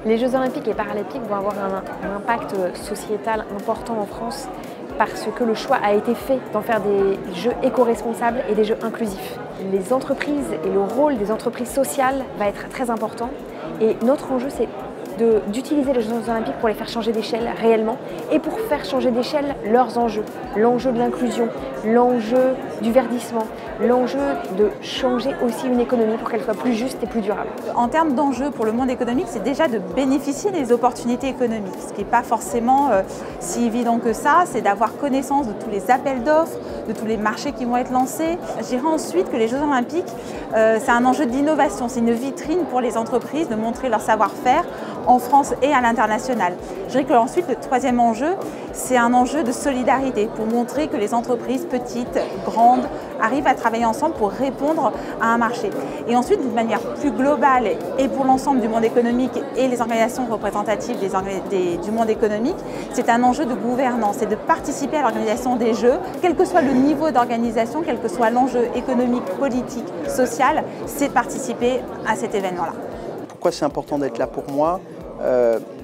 Les Jeux Olympiques et Paralympiques vont avoir un impact sociétal important en France parce que le choix a été fait d'en faire des jeux éco-responsables et des jeux inclusifs. Les entreprises et le rôle des entreprises sociales va être très important et notre enjeu c'est d'utiliser les Jeux Olympiques pour les faire changer d'échelle réellement et pour faire changer d'échelle leurs enjeux. L'enjeu de l'inclusion, l'enjeu du verdissement, l'enjeu de changer aussi une économie pour qu'elle soit plus juste et plus durable. En termes d'enjeux pour le monde économique, c'est déjà de bénéficier des opportunités économiques. Ce qui n'est pas forcément si évident que ça, c'est d'avoir connaissance de tous les appels d'offres, de tous les marchés qui vont être lancés. Je dirais ensuite que les Jeux Olympiques, c'est un enjeu d'innovation, c'est une vitrine pour les entreprises de montrer leur savoir-faire en France et à l'international. Je dirais qu'ensuite, le troisième enjeu, c'est un enjeu de solidarité pour montrer que les entreprises petites, grandes, arrivent à travailler ensemble pour répondre à un marché. Et ensuite, d'une manière plus globale et pour l'ensemble du monde économique et les organisations représentatives du monde économique, c'est un enjeu de gouvernance et de participer à l'organisation des Jeux, quel que soit le niveau d'organisation, quel que soit l'enjeu économique, politique, social, c'est de participer à cet événement-là. Pourquoi c'est important d'être là pour moi?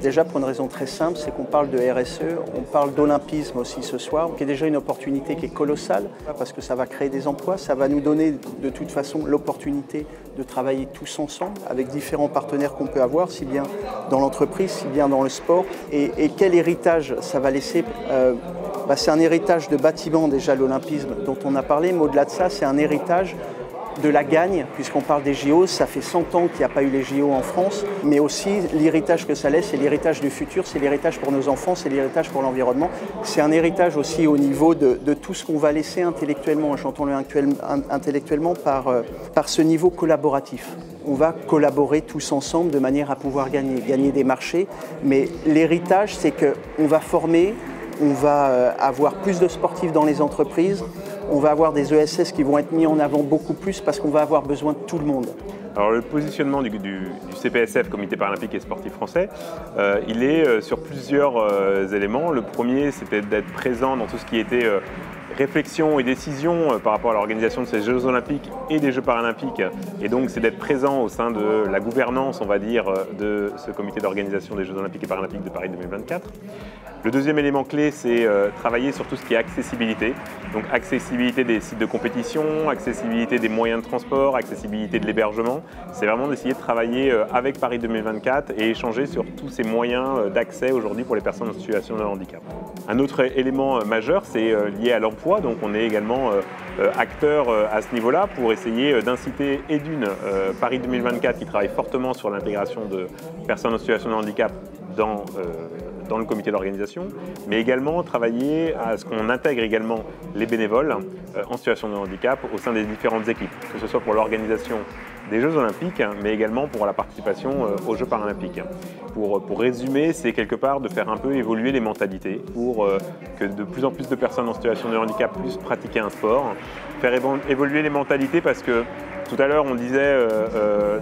Déjà pour une raison très simple, c'est qu'on parle de RSE, on parle d'olympisme aussi ce soir, qui est déjà une opportunité qui est colossale, parce que ça va créer des emplois, ça va nous donner de toute façon l'opportunité de travailler tous ensemble avec différents partenaires qu'on peut avoir, si bien dans l'entreprise, si bien dans le sport. Et quel héritage ça va laisser? C'est un héritage de bâtiment déjà l'olympisme dont on a parlé, mais au-delà de ça, c'est un héritage de la gagne, puisqu'on parle des JO, ça fait 100 ans qu'il n'y a pas eu les JO en France, mais aussi l'héritage que ça laisse, c'est l'héritage du futur, c'est l'héritage pour nos enfants, c'est l'héritage pour l'environnement. C'est un héritage aussi au niveau de tout ce qu'on va laisser intellectuellement, j'entends intellectuellement par ce niveau collaboratif. On va collaborer tous ensemble de manière à pouvoir gagner des marchés, mais l'héritage, c'est qu'on va former, on va avoir plus de sportifs dans les entreprises, on va avoir des ESS qui vont être mis en avant beaucoup plus parce qu'on va avoir besoin de tout le monde. Alors le positionnement du CPSF, Comité Paralympique et Sportif Français, il est sur plusieurs éléments. Le premier, c'était d'être présent dans tout ce qui était réflexion et décision par rapport à l'organisation de ces Jeux Olympiques et des Jeux Paralympiques. Et donc, c'est d'être présent au sein de la gouvernance, on va dire, de ce comité d'organisation des Jeux Olympiques et Paralympiques de Paris 2024. Le deuxième élément clé, c'est travailler sur tout ce qui est accessibilité. Donc, accessibilité des sites de compétition, accessibilité des moyens de transport, accessibilité de l'hébergement. C'est vraiment d'essayer de travailler avec Paris 2024 et échanger sur tous ces moyens d'accès aujourd'hui pour les personnes en situation de handicap. Un autre élément majeur, c'est lié à l'emploi. Donc on est également acteur à ce niveau-là pour essayer d'inciter Paris 2024 qui travaille fortement sur l'intégration de personnes en situation de handicap dans le comité d'organisation, mais également travailler à ce qu'on intègre également les bénévoles en situation de handicap au sein des différentes équipes, que ce soit pour l'organisation des Jeux Olympiques, mais également pour la participation aux Jeux Paralympiques. Pour résumer, c'est quelque part de faire un peu évoluer les mentalités pour que de plus en plus de personnes en situation de handicap puissent pratiquer un sport, faire évoluer les mentalités parce que tout à l'heure, on disait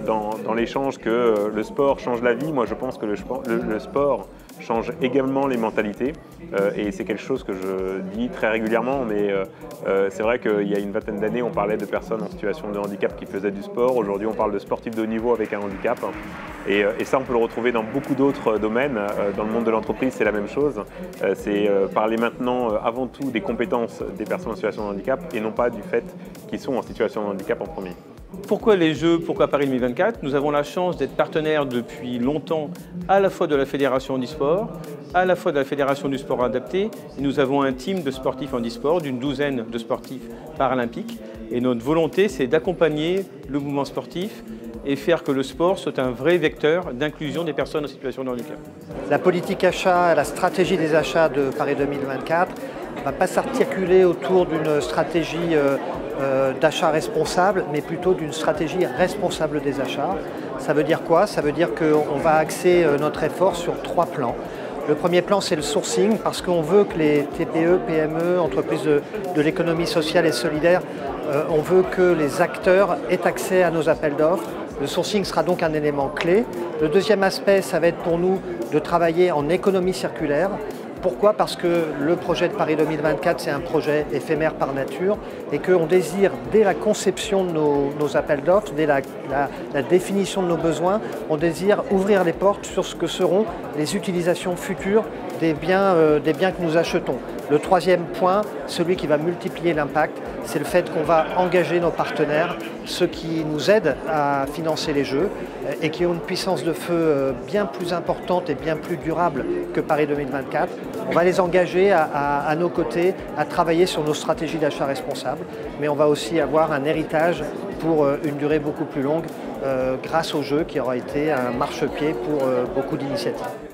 dans l'échange que le sport change la vie. Moi, je pense que le sport change également les mentalités et c'est quelque chose que je dis très régulièrement, mais c'est vrai qu'il y a une vingtaine d'années, on parlait de personnes en situation de handicap qui faisaient du sport. Aujourd'hui, on parle de sportifs de haut niveau avec un handicap et ça, on peut le retrouver dans beaucoup d'autres domaines. Dans le monde de l'entreprise, c'est la même chose. C'est parler maintenant avant tout des compétences des personnes en situation de handicap et non pas du fait qu'ils sont en situation de handicap en premier. Pourquoi les Jeux? Pourquoi Paris 2024? Nous avons la chance d'être partenaires depuis longtemps à la fois de la Fédération handisport, à la fois de la Fédération du sport adapté. Et nous avons un team de sportifs handisport, d'une douzaine de sportifs paralympiques. Et notre volonté, c'est d'accompagner le mouvement sportif et faire que le sport soit un vrai vecteur d'inclusion des personnes en situation de handicap. La politique achat, la stratégie des achats de Paris 2024 ne va pas s'articuler autour d'une stratégie d'achat responsable, mais plutôt d'une stratégie responsable des achats. Ça veut dire quoi? Ça veut dire qu'on va axer notre effort sur 3 plans. Le premier plan, c'est le sourcing, parce qu'on veut que les TPE, PME, entreprises de l'économie sociale et solidaire, on veut que les acteurs aient accès à nos appels d'offres. Le sourcing sera donc un élément clé. Le deuxième aspect, ça va être pour nous de travailler en économie circulaire. Pourquoi? Parce que le projet de Paris 2024, c'est un projet éphémère par nature et qu'on désire, dès la conception de nos appels d'offres, dès la définition de nos besoins, on désire ouvrir les portes sur ce que seront les utilisations futures des biens que nous achetons. Le troisième point, celui qui va multiplier l'impact, c'est le fait qu'on va engager nos partenaires, ceux qui nous aident à financer les jeux et qui ont une puissance de feu bien plus importante et bien plus durable que Paris 2024. On va les engager à nos côtés, à travailler sur nos stratégies d'achat responsable, mais on va aussi avoir un héritage pour une durée beaucoup plus longue grâce au jeu qui aura été un marchepied pour beaucoup d'initiatives.